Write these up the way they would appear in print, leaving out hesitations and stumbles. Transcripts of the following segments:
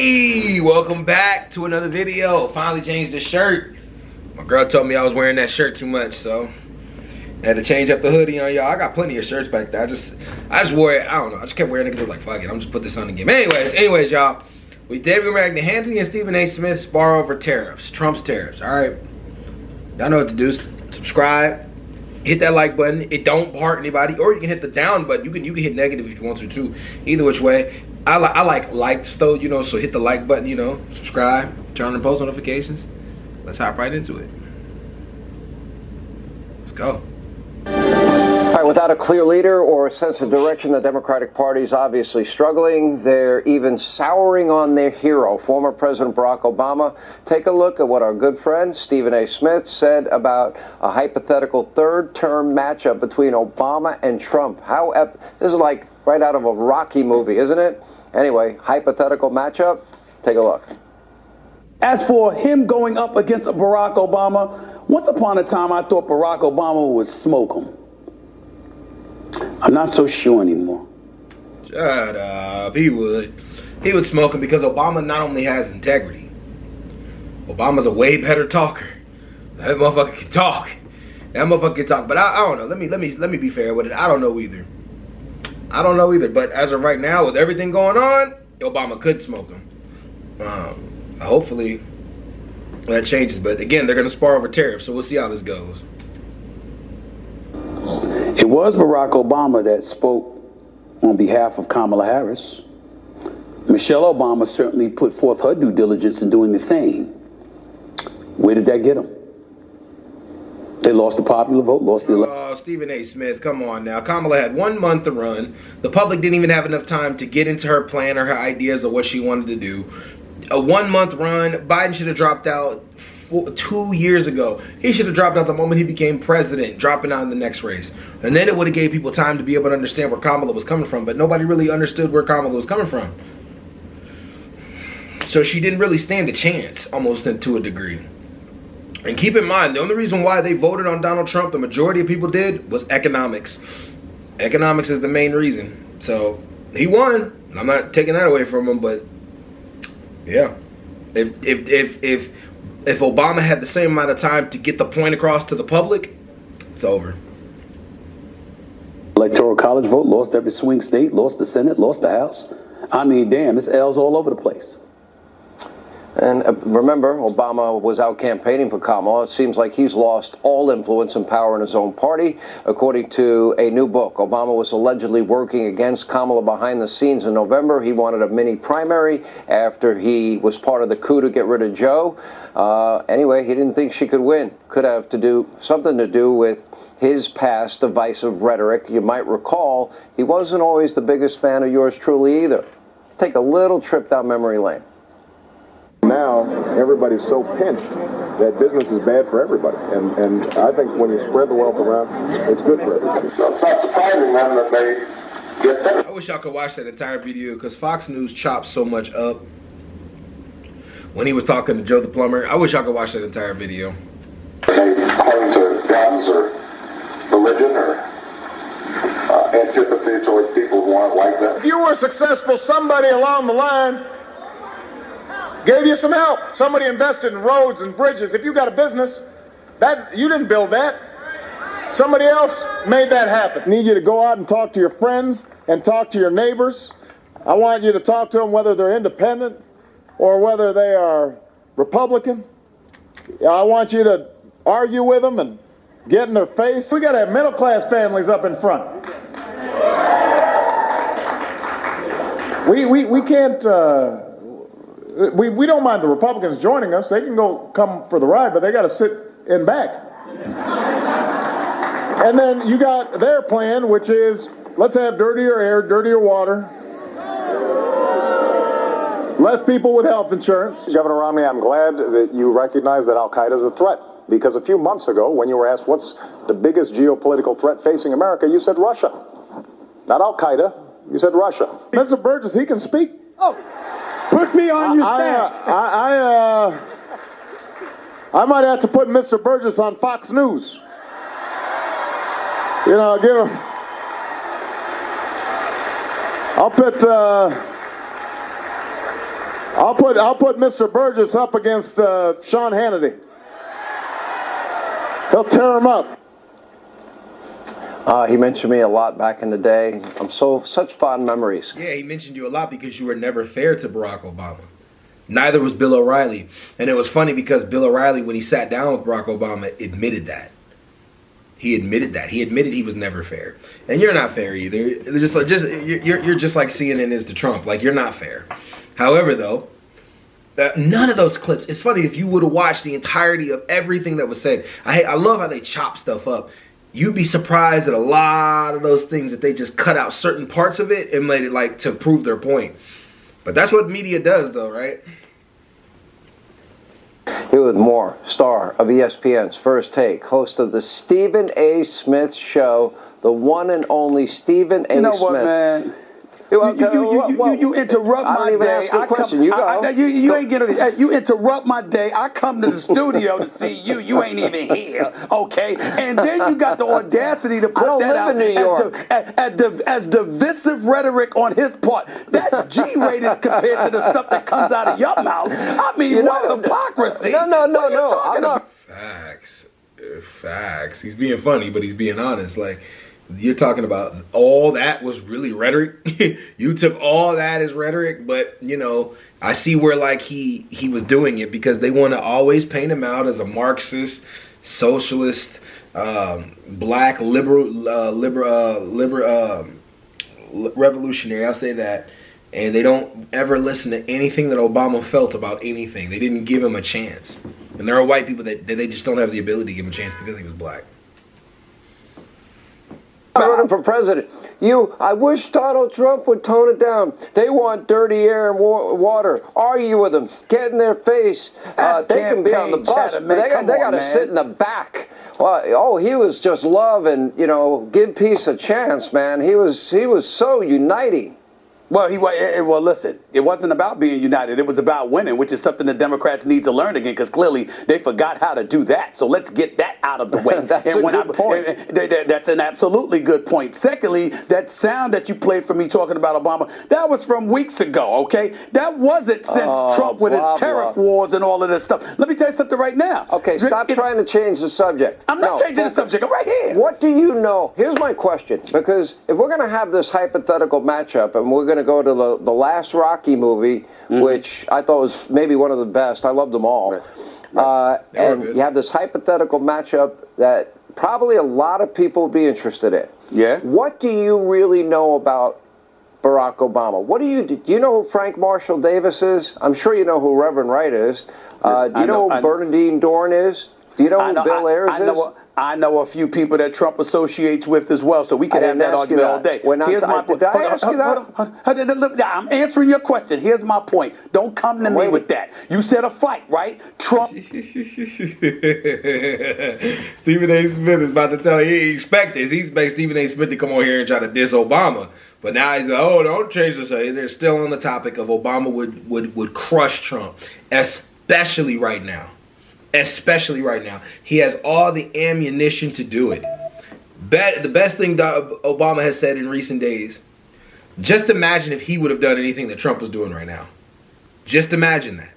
Hey, welcome back to another video. Finally changed the shirt. My girl told me I was wearing that shirt too much, so I had to change up the hoodie on y'all. I got plenty of shirts back there. I just wore it. I don't know. I just kept wearing it because I was like, fuck it. I'm just put this on again. Anyways, y'all. We David Magna, Hannity, and Stephen A. Smith spar over tariffs. Trump's tariffs. All right. Y'all know what to do. Subscribe. Hit that like button. It don't hurt anybody. Or you can hit the down button. You can hit negative if you want to too. Either which way. I like likes though, you know, so hit the like button, you know, subscribe, turn on post notifications. Let's hop right into it. Let's go. All right, without a clear leader or a sense of direction, the Democratic Party is obviously struggling. They're even souring on their hero, former President Barack Obama. Take a look at what our good friend Stephen A. Smith said about a hypothetical third-term matchup between Obama and Trump. This is like right out of a Rocky movie, isn't it? Anyway, hypothetical matchup. Take a look. As for him going up against Barack Obama, once upon a time I thought Barack Obama would smoke him. I'm not so sure anymore. Shut up. He would smoke him because Obama not only has integrity, Obama's a way better talker. That motherfucker can talk. But I don't know. Let me be fair with it. I don't know either. But as of right now, with everything going on, Obama could smoke him. Hopefully that changes. But again, they're going to spar over tariffs, so we'll see how this goes. It was Barack Obama that spoke on behalf of Kamala Harris. Michelle Obama certainly put forth her due diligence in doing the same. Where did that get them? They lost the popular vote, lost the election. Oh, Stephen A. Smith, come on now. Kamala had 1 month to run. The public didn't even have enough time to get into her plan or her ideas of what she wanted to do. A 1 month run. Biden should have dropped out 2 years ago. He should have dropped out the moment he became president, dropping out in the next race. And then it would have gave people time to be able to understand where Kamala was coming from. But nobody really understood where Kamala was coming from. So she didn't really stand a chance, almost to a degree. And keep in mind, the only reason why they voted on Donald Trump, the majority of people did, was economics. Economics is the main reason. So he won. I'm not taking that away from him, but yeah. If Obama had the same amount of time to get the point across to the public, it's over. Electoral college vote, lost every swing state, lost the Senate, lost the House. I mean, damn, it's L's all over the place. And remember, Obama was out campaigning for Kamala. It seems like he's lost all influence and power in his own party. According to a new book, Obama was allegedly working against Kamala behind the scenes in November. He wanted a mini primary after he was part of the coup to get rid of Joe. Anyway, he didn't think she could win. Could have something to do with his past divisive rhetoric. You might recall, he wasn't always the biggest fan of yours truly either. Take a little trip down memory lane. Now, everybody's so pinched that business is bad for everybody. And I think when you spread the wealth around, it's good for everybody. It's not surprising then that they get better. I wish y'all could watch that entire video because Fox News chopped so much up when he was talking to Joe the plumber. I wish y'all could watch that entire video. They cling to guns or religion or antipathy towards people who aren't like that. If you were successful, somebody along the line gave you some help. Somebody invested in roads and bridges. If you got a business, that you didn't build that. Somebody else made that happen. I need you to go out and talk to your friends and talk to your neighbors. I want you to talk to them whether they're independent or whether they are Republican. I want you to argue with them and get in their face. We got to have middle-class families up in front. We can't... We don't mind the Republicans joining us. They can come for the ride, but they got to sit in back. And then you got their plan, which is let's have dirtier air, dirtier water, less people with health insurance. Governor Romney, I'm glad that you recognize that Al-Qaeda is a threat. Because a few months ago, when you were asked what's the biggest geopolitical threat facing America, you said Russia. Not Al-Qaeda. You said Russia. Mr. Burgess, he can speak. Oh, put me on your staff. I might have to put Mr. Burgess on Fox News. You know, give him. I'll put Mr. Burgess up against Sean Hannity. He'll tear him up. He mentioned me a lot back in the day. Such fond memories. Yeah, he mentioned you a lot because you were never fair to Barack Obama. Neither was Bill O'Reilly. And it was funny because Bill O'Reilly, when he sat down with Barack Obama, admitted that. He admitted that. He admitted he was never fair. And you're not fair either. You're just like CNN is to Trump. Like, you're not fair. However, though, none of those clips. It's funny, if you would have watched the entirety of everything that was said. I love how they chop stuff up. You'd be surprised at a lot of those things that they just cut out certain parts of it and made it like to prove their point. But that's what media does, though, right? Here with more, star of ESPN's First Take, host of the Stephen A. Smith Show, the one and only Stephen A. Smith. You know what, man? You interrupt my day. You interrupt my day. I come to the studio to see you. You ain't even here, okay? And then you got the audacity to put that out in New York. as divisive rhetoric on his part. That's G-rated compared to the stuff that comes out of your mouth. I mean, what hypocrisy? No. Facts. He's being funny, but he's being honest. Like, you're talking about all that was really rhetoric. You took all that as rhetoric, but you know, I see where like he was doing it because they want to always paint him out as a Marxist, socialist, black revolutionary. I'll say that. And they don't ever listen to anything that Obama felt about anything. They didn't give him a chance. And there are white people that they just don't have the ability to give him a chance because he was black. Running for president. I wish Donald Trump would tone it down. They want dirty air and water. Argue with them. Get in their face. They can be on the bus, but they got to sit in the back. He was just love and, give peace a chance, man. He was so uniting. Well, listen, it wasn't about being united. It was about winning, which is something the Democrats need to learn again, because clearly they forgot how to do that. So let's get that out of the way. That's a good point. That's an absolutely good point. Secondly, that sound that you played for me talking about Obama, that was from weeks ago, okay? That wasn't since Trump with his tariff wars and all of this stuff. Let me tell you something right now. Okay, stop trying to change the subject. I'm not changing the subject. I'm right here. What do you know? Here's my question, because if we're going to have this hypothetical matchup and we're going to go to the last Rocky movie, which I thought was maybe one of the best. I loved them all. Right. And you have this hypothetical matchup that probably a lot of people would be interested in. Yeah. What do you really know about Barack Obama? Do you know who Frank Marshall Davis is? I'm sure you know who Reverend Wright is. Do you know who Bernadine Dorn is? Do you know who Bill Ayers is? I know a few people that Trump associates with as well, so we could have that argument all day. Here's my point. Did I ask you that? I'm answering your question. Here's my point. Don't come to me with that. You said a fight, right? Trump. Stephen A. Smith is about to tell you he expects this. He expects Stephen A. Smith to come on here and try to diss Obama. But now he's like, don't change this. They're still on the topic of Obama would crush Trump, especially right now. Especially right now. He has all the ammunition to do it. The best thing Obama has said in recent days, just imagine if he would have done anything that Trump was doing right now. Just imagine that.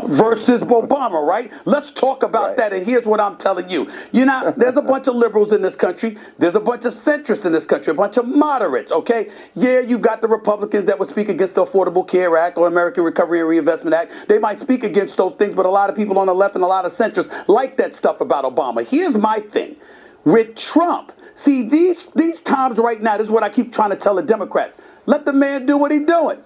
Versus Obama, right? Let's talk about that. And here's what I'm telling you. There's a bunch of liberals in this country. There's a bunch of centrists in this country, a bunch of moderates, okay? Yeah, you got the Republicans that would speak against the Affordable Care Act or American Recovery and Reinvestment Act. They might speak against those things, but a lot of people on the left and a lot of centrists like that stuff about Obama. Here's my thing. With Trump, see, these times right now, this is what I keep trying to tell the Democrats. Let the man do what he's doing.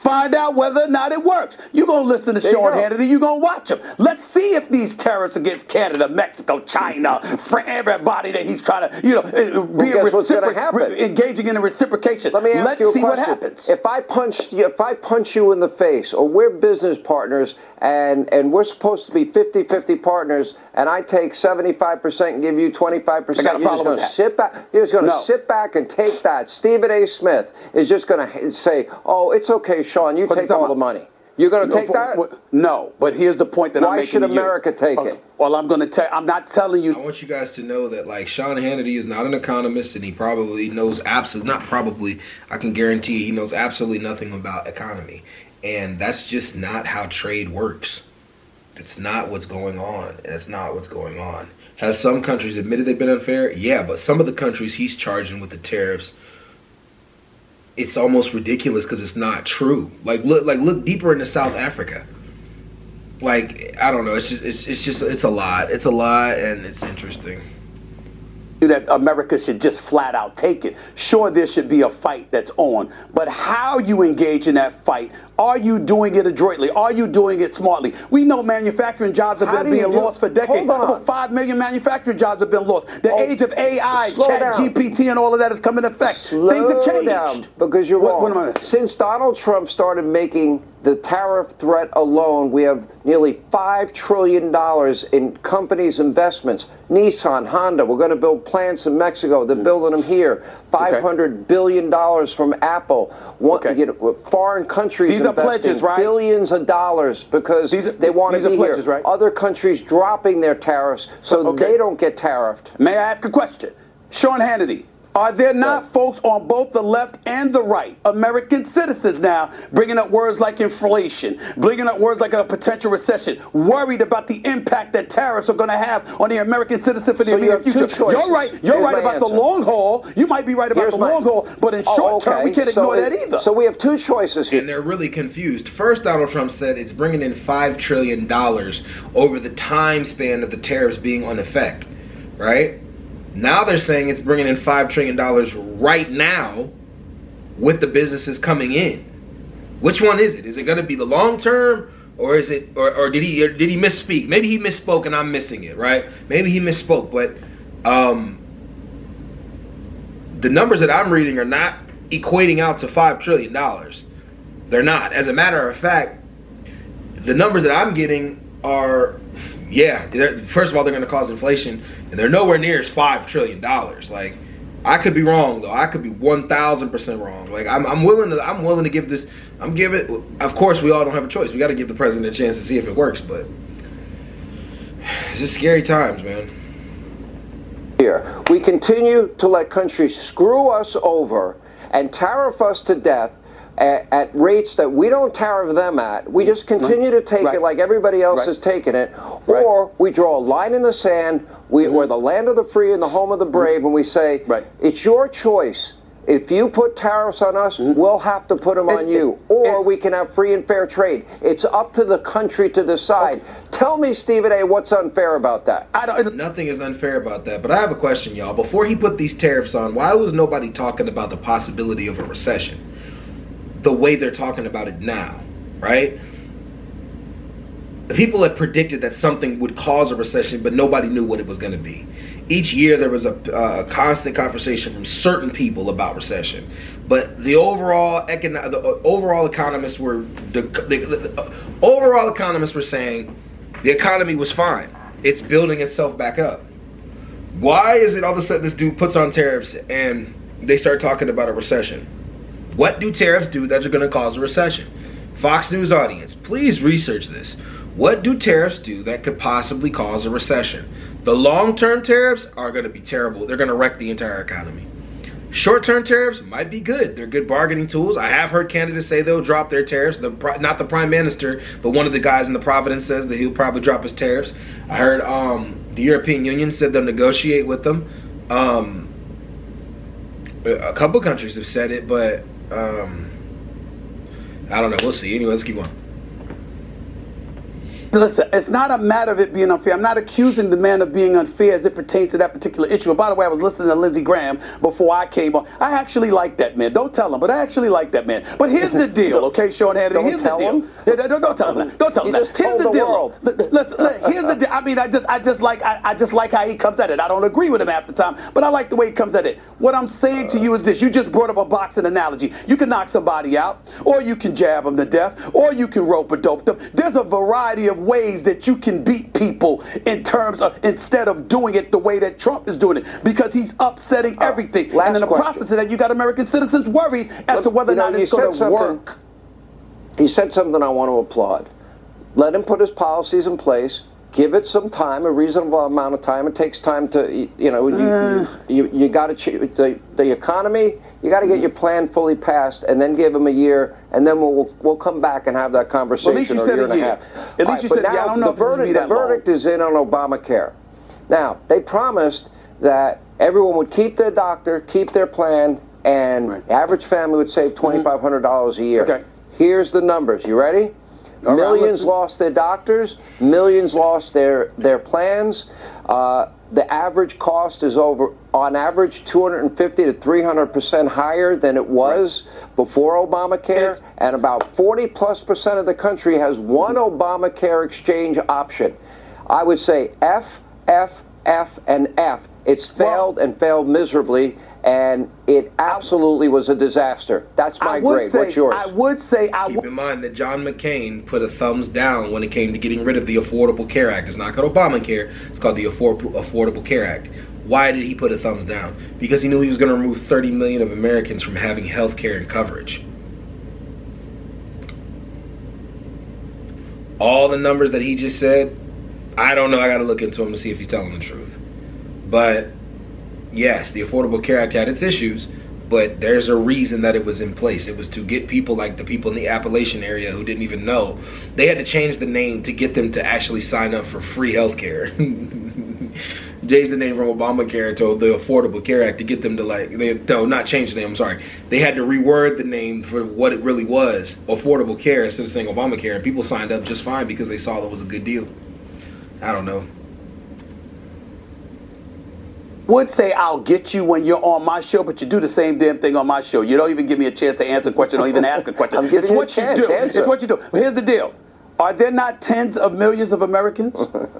Find out whether or not it works. You're going to listen to Sean Hannity. You're going to watch him. Let's see if these tariffs against Canada, Mexico, China, for everybody that he's trying to, be engaging in a reciprocation. Let me ask you a question. What happens. If I punch you in the face, or we're business partners, and we're supposed to be 50-50 partners, and I take 75% and give you 25%, you're just going to sit back. You're just going to sit back and take that. Stephen A. Smith is just going to say, "Oh, it's okay, Sean. You take all the money." You're going to take that? No, but here's the point that I'm making. Why should America take it? Well, I'm going to tell. I'm not telling you. I want you guys to know that, like, Sean Hannity is not an economist, and he probably knows not probably, I can guarantee he knows absolutely nothing about economy. And that's just not how trade works. It's not what's going on. It's not what's going on. Has some countries admitted they've been unfair? Yeah, but some of the countries he's charging with the tariffs, it's almost ridiculous because it's not true. Like look deeper into South Africa. Like, I don't know. It's a lot. It's a lot, and it's interesting. That America should just flat out take it. Sure, there should be a fight that's on, but how you engage in that fight, are you doing it adroitly? Are you doing it smartly? We know manufacturing jobs have been being lost for decades. Over 5 million manufacturing jobs have been lost. The age of AI, Chat GPT, and all of that has come in effect. Things have changed. Down, because you're wrong. Since Donald Trump started making the tariff threat alone, we have nearly $5 trillion in companies' investments. Nissan, Honda, we're going to build plants in Mexico. They're building them here. $500 billion from Apple. Foreign countries these investing are pledges, right? billions of dollars because they want to be pledges, here. Right? Other countries dropping their tariffs so they don't get tariffed. May I ask a question? Sean Hannity, are there not folks on both the left and the right, American citizens now, bringing up words like inflation, bringing up words like a potential recession, worried about the impact that tariffs are going to have on the American citizen for the immediate future? You're right. You're right about the long haul. You might be right about the long haul, but in short term, we can't ignore that either. So we have two choices here. And they're really confused. First, Donald Trump said it's bringing in $5 trillion over the time span of the tariffs being on effect, right? Now they're saying it's bringing in $5 trillion right now with the businesses coming in. Which one is it? Is it going to be the long term, or is it, or did he misspeak? Maybe he misspoke and I'm missing it, right? Maybe he misspoke, but the numbers that I'm reading are not equating out to $5 trillion. They're not. As a matter of fact, the numbers that I'm getting are, first of all, they're going to cause inflation, and they're nowhere near as $5 trillion. Like, I could be wrong though. I could be 1,000% wrong. Like, I'm willing to give this. Of course, we all don't have a choice. We got to give the president a chance to see if it works. But it's just scary times, man. Here, we continue to let countries screw us over and tariff us to death at rates that we don't tariff them at. We just continue to take it like everybody else is taking it, or we draw a line in the sand. We're the land of the free and the home of the brave, and we say, it's your choice. If you put tariffs on us, we'll have to put them on you, or we can have free and fair trade. It's up to the country to decide. Tell me, Stephen A., what's unfair about that? Nothing is unfair about that, but I have a question, y'all. Before he put these tariffs on, why was nobody talking about the possibility of a recession the way they're talking about it now, right? The people had predicted that something would cause a recession, but nobody knew what it was going to be. Each year there was a constant conversation from certain people about recession, but the overall economists were saying the economy was fine. It's building itself back up. Why is it all of a sudden this dude puts on tariffs and they start talking about a recession? What do tariffs do that are going to cause a recession? Fox News audience, please research this. What do tariffs do that could possibly cause a recession? The long-term tariffs are going to be terrible. They're going to wreck the entire economy. Short-term tariffs might be good. They're good bargaining tools. I have heard candidates say they'll drop their tariffs. Not the prime minister, but one of the guys in the Providence says that he'll probably drop his tariffs. I heard the European Union said they'll negotiate with them. A couple countries have said it, but I don't know. We'll see. Anyway, let's keep on. Listen, it's not a matter of it being unfair. I'm not accusing the man of being unfair as it pertains to that particular issue. And by the way, I was listening to Lindsey Graham before I came on. I actually like that man. Don't tell him, but I actually like that man. But here's the deal, okay, Sean Hannity? Here's the deal. Don't tell him. Don't tell him. Here's the deal. Here's the deal. I mean, I just like how he comes at it. I don't agree with him half the time, but I like the way he comes at it. What I'm saying to you is this: you just brought up a boxing analogy. You can knock somebody out, or you can jab them to death, or you can rope a dope them. There's a variety of ways that you can beat people in terms of, instead of doing it the way that Trump is doing it, because he's upsetting everything. And in the process of that, you got American citizens worried as to whether or not it's going to work. You he said something I want to applaud. Let him put his policies in place. Give it some time, a reasonable amount of time. It takes time to, you got to the economy. You got to get your plan fully passed, and then give him a year, and then we'll come back and have that conversation. Well, at least you or said a year and a half. At least you said, I don't know the verdict is in on Obamacare. Now, they promised that everyone would keep their doctor, keep their plan, and average family would save $2,500 a year. Okay. Here's the numbers. You ready? Millions lost their doctors. Millions lost their plans. The average cost is on average, 250 to 300% higher than it was before Obamacare, and about 40+% of the country has one Obamacare exchange option. I would say F, F, F, and F. It's failed and failed miserably, and it absolutely was a disaster. That's my grade. What's yours? I would say Keep in mind that John McCain put a thumbs down when it came to getting rid of the Affordable Care Act. It's not called Obamacare. It's called the Affordable Care Act. Why did he put a thumbs down? Because he knew he was going to remove 30 million of Americans from having health care and coverage. All the numbers that he just said, I don't know. I got to look into him to see if he's telling the truth. But yes, the Affordable Care Act had its issues, but there's a reason that it was in place. It was to get people like the people in the Appalachian area who didn't even know. They had to change the name to get them to actually sign up for free health care. Changed the name from Obamacare to the Affordable Care Act to get them to not change the name, I'm sorry. They had to reword the name for what it really was, Affordable Care, instead of saying Obamacare, and people signed up just fine because they saw it was a good deal. I don't know. Would say I'll get you when you're on my show, but you do the same damn thing on my show. You don't even give me a chance to answer a question or even ask a question. I'm giving you a chance. It's what you do. But here's the deal. Are there not tens of millions of Americans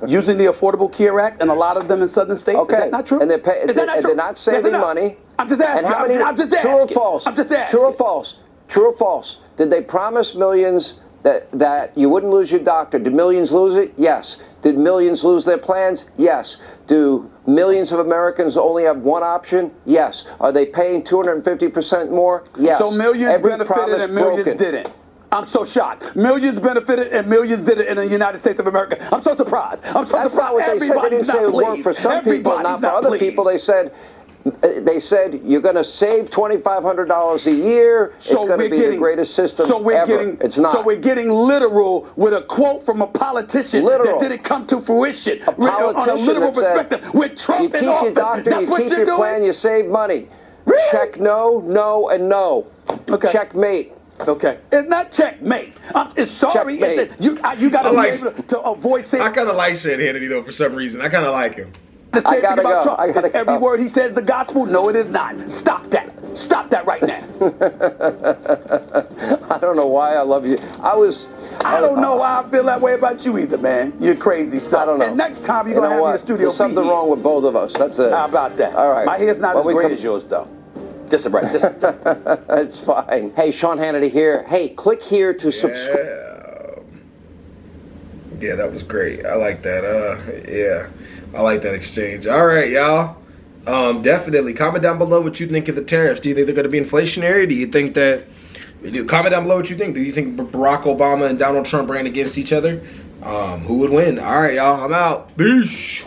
using the Affordable Care Act, and a lot of them in southern states? Okay. Is that not true? And they're not saving money. I'm just asking. And how many, I'm just asking. True or false? I'm just asking. True or false? True or false? Did they promise millions that you wouldn't lose your doctor? Did millions lose it? Yes. Did millions lose their plans? Yes. Do millions of Americans only have one option? Yes. Are they paying 250% more? Yes. So millions benefited and millions didn't. I'm so shocked. Millions benefited and millions did it in the United States of America. I'm so surprised. That's not what they said. They didn't say it would work for some people, not for other people. They said you're going to save $2,500 a year. It's going to be the greatest system ever. It's not. So we're getting literal with a quote from a politician that didn't come to fruition. A politician on a literal perspective. With Trump in office. That's what you're doing. You keep your plan, you save money. Really? Check no, no, and no. Okay. Checkmate. Okay. It's not checkmate. It's sorry. You got to be able to avoid saying. I kind of like Sean Hannity, though, for some reason. I kind of like him. I gotta go. Every word he says is the gospel. No, it is not. Stop that. Stop that right now. I don't know why I love you. I don't know why I feel that way about you either, man. You're crazy stuff. I don't know. And next time you're going to have me in the studio. There's something wrong with both of us. That's it. How about that? All right. My hair's not as great as yours, though. Just right. It's fine. Hey, Sean Hannity here. Hey, click here to subscribe. Yeah, that was great. I like that. Yeah, I like that exchange. All right, y'all. Definitely comment down below what you think of the tariffs. Do you think they're going to be inflationary? Do you think that? Comment down below what you think. Do you think Barack Obama and Donald Trump ran against each other? Who would win? All right, y'all. I'm out. Peace.